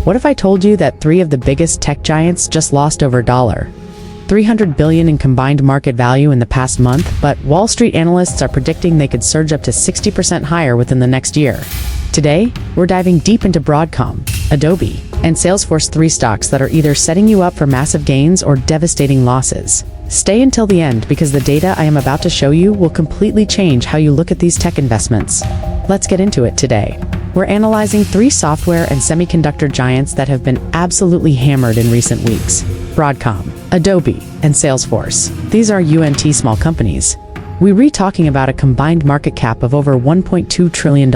What if I told you that 3 of the biggest tech giants just lost over $300 billion in combined market value in the past month, but Wall Street analysts are predicting they could surge up to 60% higher within the next year? Today, we're diving deep into Broadcom, Adobe, and Salesforce, 3 stocks that are either setting you up for massive gains or devastating losses. Stay until the end because the data I am about to show you will completely change how you look at these tech investments. Let's get into it today. We're analyzing 3 software and semiconductor giants that have been absolutely hammered in recent weeks: Broadcom, Adobe, and Salesforce. These are UNT small companies. We're talking about a combined market cap of over $1.2 trillion.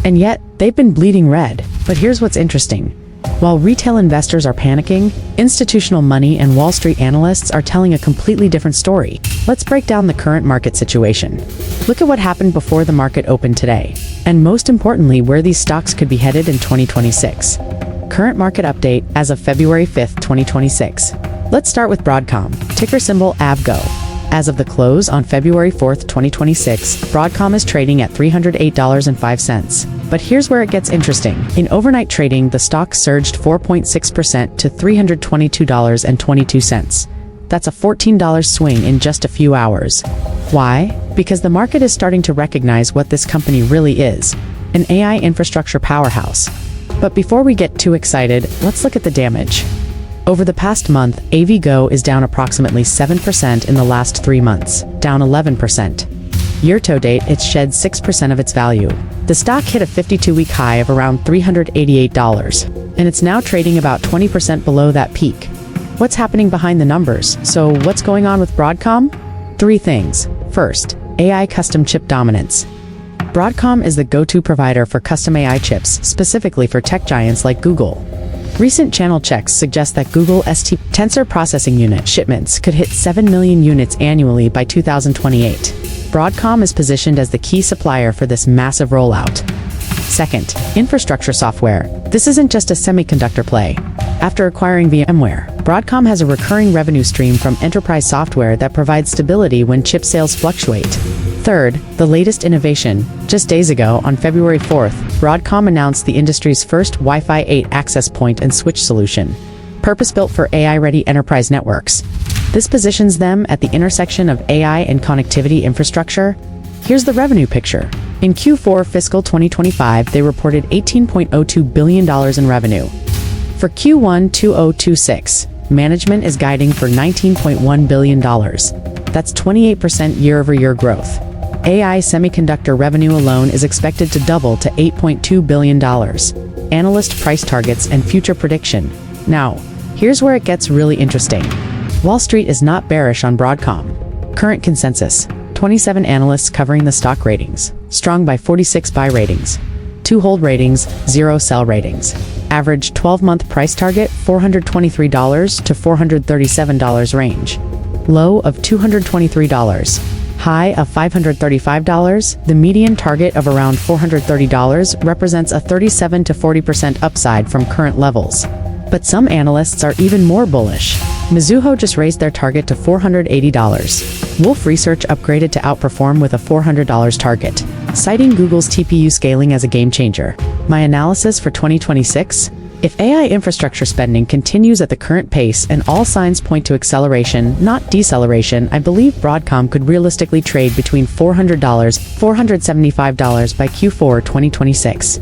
And yet, they've been bleeding red. But here's what's interesting. While retail investors are panicking, institutional money and Wall Street analysts are telling a completely different story. Let's break down the current market situation. Look at what happened before the market opened today. And most importantly, where these stocks could be headed in 2026. Current market update as of February 5th, 2026. Let's start with Broadcom, ticker symbol AVGO. As of the close on February 4th, 2026, Broadcom is trading at $308.05. But here's where it gets interesting. In overnight trading, the stock surged 4.6% to $322.22. That's a $14 swing in just a few hours. Why? Because the market is starting to recognize what this company really is: an AI infrastructure powerhouse. But before we get too excited, let's look at the damage. Over the past month, AVGO is down approximately 7% in the last 3 months, down 11%. Year-to-date, it's shed 6% of its value. The stock hit a 52-week high of around $388, and it's now trading about 20% below that peak. What's happening behind the numbers? So what's going on with Broadcom? 3 things. First, AI custom chip dominance. Broadcom is the go-to provider for custom AI chips, specifically for tech giants like Google. Recent channel checks suggest that Google ST Tensor Processing Unit shipments could hit 7 million units annually by 2028. Broadcom is positioned as the key supplier for this massive rollout. Second, infrastructure software. This isn't just a semiconductor play. After acquiring VMware, Broadcom has a recurring revenue stream from enterprise software that provides stability when chip sales fluctuate. Third, the latest innovation. Just days ago, on February 4th, Broadcom announced the industry's first Wi-Fi 8 access point and switch solution, purpose-built for AI-ready enterprise networks. This positions them at the intersection of AI and connectivity infrastructure. Here's the revenue picture. In Q4 fiscal 2025, they reported $18.02 billion in revenue. For Q1 2026, management is guiding for $19.1 billion. That's 28% year-over-year growth. AI semiconductor revenue alone is expected to double to $8.2 billion. Analyst price targets and future prediction. Now, here's where it gets really interesting. Wall Street is not bearish on Broadcom. Current consensus: 27 analysts covering the stock ratings, strong by 46 buy ratings, 2 hold ratings, 0 sell ratings. Average 12-month price target $423 to $437 range. Low of $223. High of $535. The median target of around $430 represents a 37 to 40% upside from current levels. But some analysts are even more bullish. Mizuho just raised their target to $480. Wolfe Research upgraded to outperform with a $400 target, citing Google's TPU scaling as a game changer. My analysis for 2026? If AI infrastructure spending continues at the current pace and all signs point to acceleration, not deceleration, I believe Broadcom could realistically trade between $400 $475 by Q4 2026.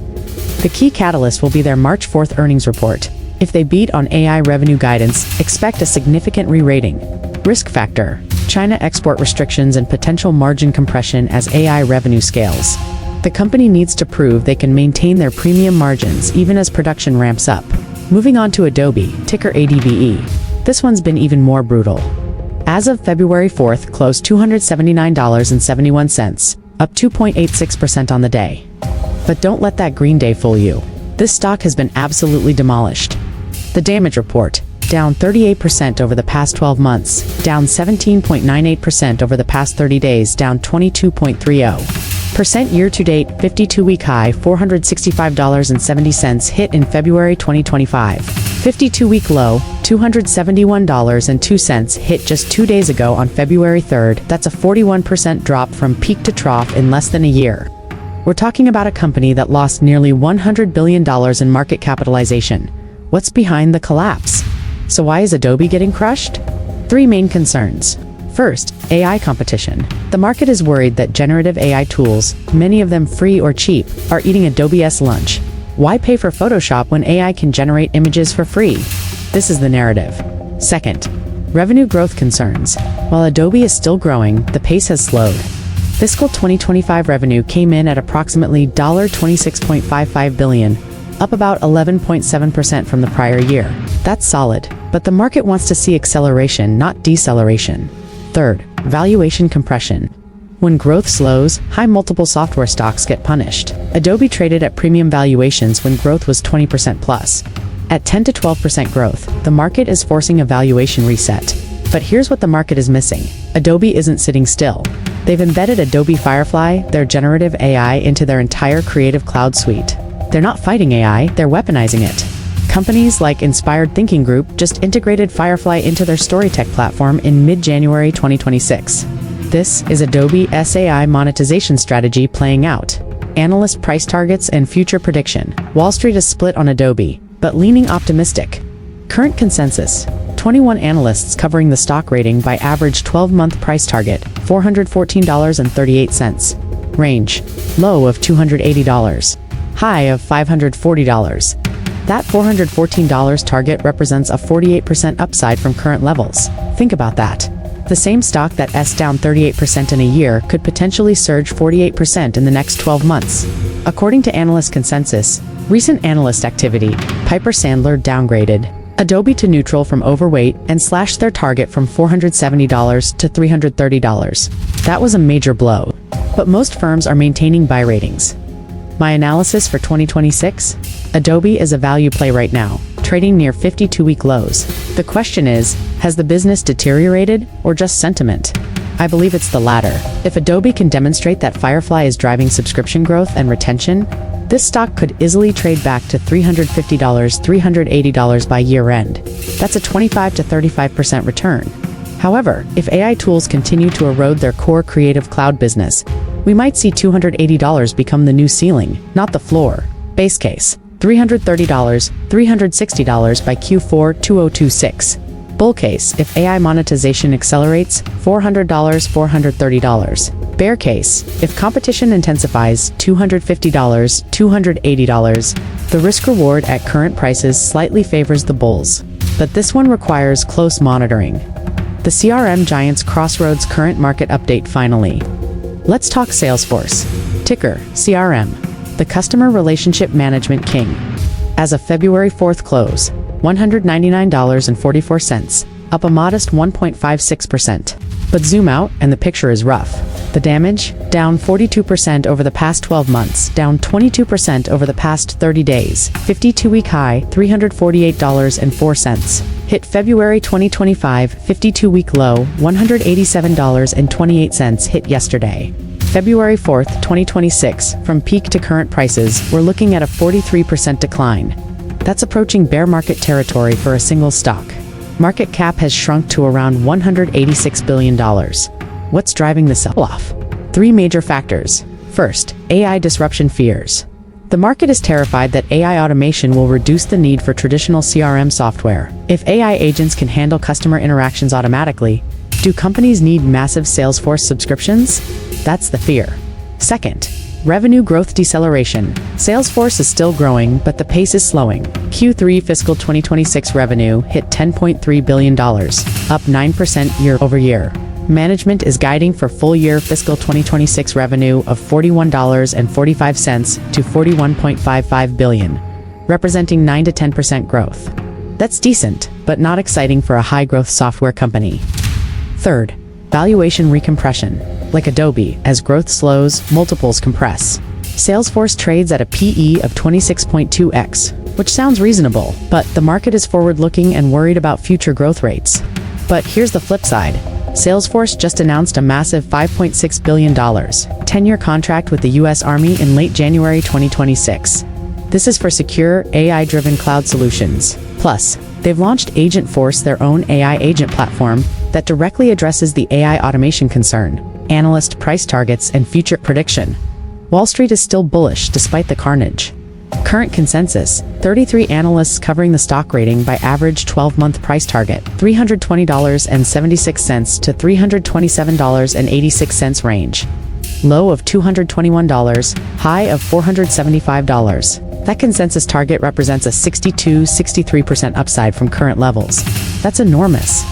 The key catalyst will be their March 4th earnings report. If they beat on AI revenue guidance, expect a significant re-rating. Risk factor: China export restrictions and potential margin compression as AI revenue scales. The company needs to prove they can maintain their premium margins even as production ramps up. Moving on to Adobe, ticker ADBE. This one's been even more brutal. As of February 4th, closed $279.71, up 2.86% on the day. But don't let that green day fool you. This stock has been absolutely demolished. The damage report: down 38% over the past 12 months, down 17.98% over the past 30 days, down 22.30% year-to-date, 52-week high $465.70 hit in February 2025. 52-week low $271.02 hit just 2 days ago on February 3rd. That's a 41% drop from peak to trough in less than a year. We're talking about a company that lost nearly $100 billion in market capitalization, What's behind the collapse? So why is Adobe getting crushed? Three main concerns. First, AI competition. The market is worried that generative AI tools, many of them free or cheap, are eating Adobe's lunch. Why pay for Photoshop when AI can generate images for free? This is the narrative. Second, revenue growth concerns. While Adobe is still growing, the pace has slowed. Fiscal 2025 revenue came in at approximately $26.55 billion, up about 11.7% from the prior year. That's solid, but the market wants to see acceleration, not deceleration. Third, valuation compression. When growth slows, high multiple software stocks get punished. Adobe traded at premium valuations when growth was 20% plus. At 10 to 12% growth, the market is forcing a valuation reset. But here's what the market is missing. Adobe isn't sitting still. They've embedded Adobe Firefly, their generative AI, into their entire Creative Cloud suite. They're not fighting AI, they're weaponizing it. Companies like Inspired Thinking Group just integrated Firefly into their StoryTech platform in mid-January 2026. This is Adobe's AI monetization strategy playing out. Analyst price targets and future prediction. Wall Street is split on Adobe, but leaning optimistic. Current consensus: 21 analysts covering the stock rating by average 12-month price target, $414.38. Range: low of $280. High of $540. That $414 target represents a 48% upside from current levels. Think about that. The same stock that's down 38% in a year could potentially surge 48% in the next 12 months. According to analyst consensus, recent analyst activity, Piper Sandler downgraded Adobe to neutral from overweight and slashed their target from $470 to $330. That was a major blow. But most firms are maintaining buy ratings. My analysis for 2026? Adobe is a value play right now, trading near 52-week lows. The question is, has the business deteriorated or just sentiment? I believe it's the latter. If Adobe can demonstrate that Firefly is driving subscription growth and retention, this stock could easily trade back to $350, $380 by year-end. That's a 25 to 35% return. However, if AI tools continue to erode their core Creative Cloud business, we might see $280 become the new ceiling, not the floor. Base case: $330, $360 by Q4 2026. Bull case: if AI monetization accelerates, $400, $430. Bear case: if competition intensifies, $250, $280. The risk-reward at current prices slightly favors the bulls. But this one requires close monitoring. The CRM giant's crossroads current market update finally. Let's talk Salesforce. Ticker: CRM. The Customer Relationship Management King. As of February 4th close, $199.44, up a modest 1.56%. But zoom out, and the picture is rough. The damage? Down 42% over the past 12 months, down 22% over the past 30 days, 52-week high, $348.04. Hit February 2025, 52-week low, $187.28 hit yesterday. February 4th, 2026, from peak to current prices, we're looking at a 43% decline. That's approaching bear market territory for a single stock. Market cap has shrunk to around $186 billion. What's driving the sell-off? Three major factors. First, AI disruption fears. The market is terrified that AI automation will reduce the need for traditional CRM software. If AI agents can handle customer interactions automatically, do companies need massive Salesforce subscriptions? That's the fear. Second, revenue growth deceleration. Salesforce is still growing, but the pace is slowing. Q3 fiscal 2026 revenue hit $10.3 billion, up 9% year over year. Management is guiding for full-year fiscal 2026 revenue of $41.45 to $41.55 billion, representing 9 to 10% growth. That's decent, but not exciting for a high-growth software company. Third, valuation recompression. Like Adobe, as growth slows, multiples compress. Salesforce trades at a PE of 26.2x, which sounds reasonable, but the market is forward-looking and worried about future growth rates. But here's the flip side. Salesforce just announced a massive $5.6 billion 10-year contract with the U.S. Army in late January 2026. This is for secure, AI-driven cloud solutions. Plus, they've launched Agentforce, their own AI agent platform that directly addresses the AI automation concern, analyst price targets, and future prediction. Wall Street is still bullish despite the carnage. Current consensus, 33 analysts covering the stock rating by average 12-month price target, $320.76 to $327.86 range. Low of $221, high of $475. That consensus target represents a 62-63% upside from current levels. That's enormous.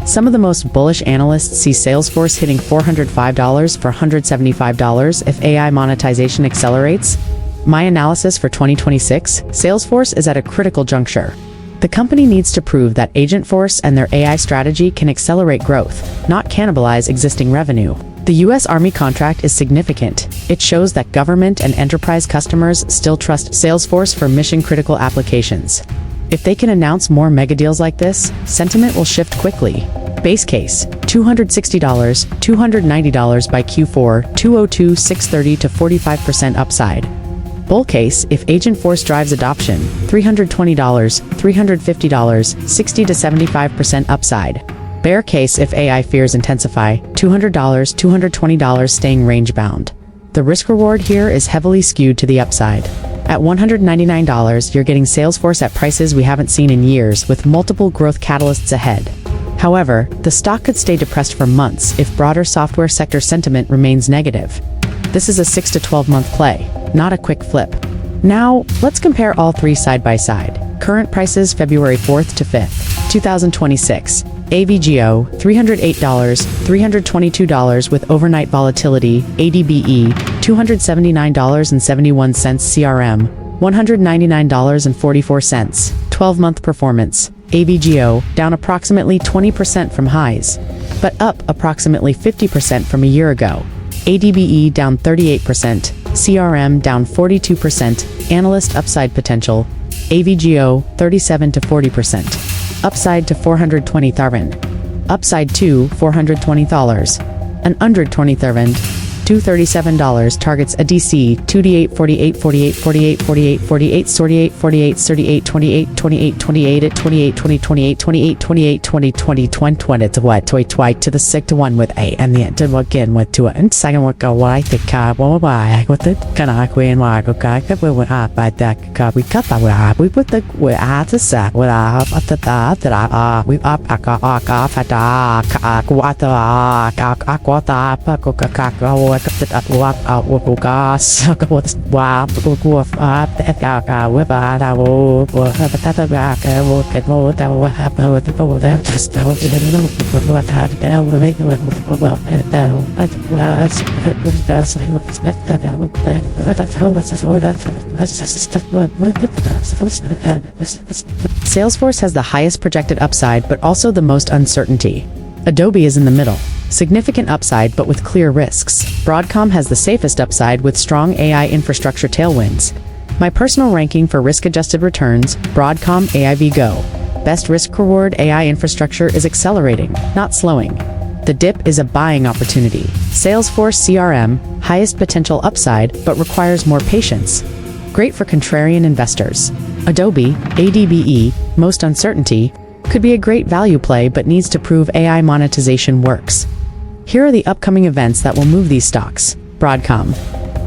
Some of the most bullish analysts see Salesforce hitting $405 for $175 if AI monetization accelerates. My analysis for 2026, Salesforce is at a critical juncture. The company needs to prove that Agentforce and their AI strategy can accelerate growth, not cannibalize existing revenue. The U.S. Army contract is significant. It shows that government and enterprise customers still trust Salesforce for mission-critical applications. If they can announce more mega deals like this, sentiment will shift quickly. Base case, $260, $290 by Q4, $202, $630 to 45% upside. Bull case, if Agentforce drives adoption, $320, $350, 60 to 75% upside. Bear case, if AI fears intensify, $200, $220 staying range-bound. The risk-reward here is heavily skewed to the upside. At $199, you're getting Salesforce at prices we haven't seen in years, with multiple growth catalysts ahead. However, the stock could stay depressed for months if broader software sector sentiment remains negative. This is a 6 to 12-month play, not a quick flip. Now, let's compare all three side by side. Current prices February 4th to 5th, 2026. AVGO, $308, $322 with overnight volatility, ADBE, $279.71 CRM, $199.44. 12-month performance, AVGO, down approximately 20% from highs, but up approximately 50% from a year ago. ADBE down 38%, CRM down 42%, Analyst upside potential, AVGO 37 to 40%. Upside to $420,000. Upside to $420,000. An under $20,000. $237 targets a DC 2D8 48 48 48 48 48 48 48 38 28 28 28 at 28 20 28 28 28 20 20 20 20 to what to the 6 to 1 with a and the end to again with 2 and second what go what I think what by with the kind of queen like okay we went up by that we cut that we put the we at the set with at the that we up off at what the Salesforce has the highest projected upside, but also the most uncertainty. Adobe is in the middle. Significant upside, but with clear risks. Broadcom has the safest upside with strong AI infrastructure tailwinds. My personal ranking for risk-adjusted returns, Broadcom AVGO. Best risk-reward AI infrastructure is accelerating, not slowing. The dip is a buying opportunity. Salesforce CRM, highest potential upside, but requires more patience. Great for contrarian investors. Adobe, ADBE, most uncertainty, could be a great value play but needs to prove AI monetization works. Here are the upcoming events that will move these stocks. Broadcom,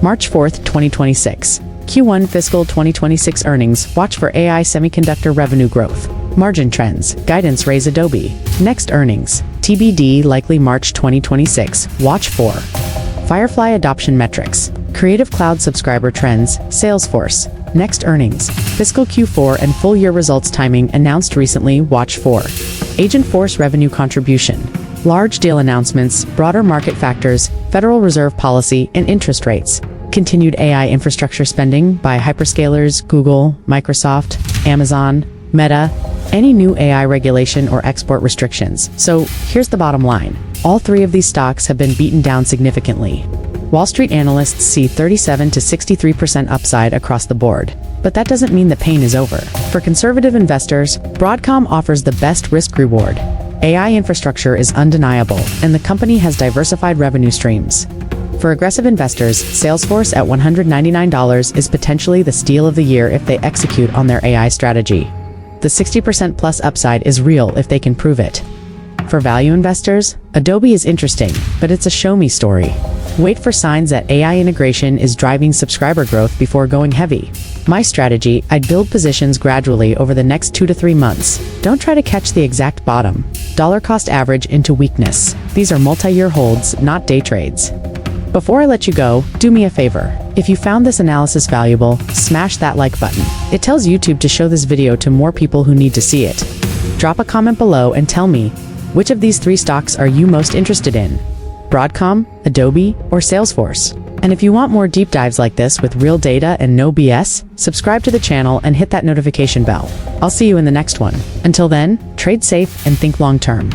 March 4th, 2026. Q1 fiscal 2026 earnings, watch for AI semiconductor revenue growth. Margin trends, guidance raise Adobe. Next earnings, TBD likely March 2026, watch for. Firefly adoption metrics, Creative Cloud subscriber trends, Salesforce. Next earnings, fiscal Q4 and full year results timing announced recently, watch for. Agentforce revenue contribution, large deal announcements, broader market factors, Federal Reserve policy, and interest rates. Continued AI infrastructure spending by hyperscalers, Google, Microsoft, Amazon, Meta, any new AI regulation or export restrictions. So here's the bottom line. All three of these stocks have been beaten down significantly. Wall Street analysts see 37 to 63% upside across the board. But that doesn't mean the pain is over. For conservative investors, Broadcom offers the best risk-reward. AI infrastructure is undeniable, and the company has diversified revenue streams. For aggressive investors, Salesforce at $199 is potentially the steal of the year if they execute on their AI strategy. The 60% plus upside is real if they can prove it. For value investors, Adobe is interesting, but it's a show-me story. Wait for signs that AI integration is driving subscriber growth before going heavy. My strategy, I'd build positions gradually over the next 2 to 3 months. Don't try to catch the exact bottom. Dollar cost average into weakness. These are multi-year holds, not day trades. Before I let you go, do me a favor. If you found this analysis valuable, smash that like button. It tells YouTube to show this video to more people who need to see it. Drop a comment below and tell me, which of these 3 stocks are you most interested in? Broadcom, Adobe, or Salesforce? And if you want more deep dives like this with real data and no BS, subscribe to the channel and hit that notification bell. I'll see you in the next one. Until then, trade safe and think long term.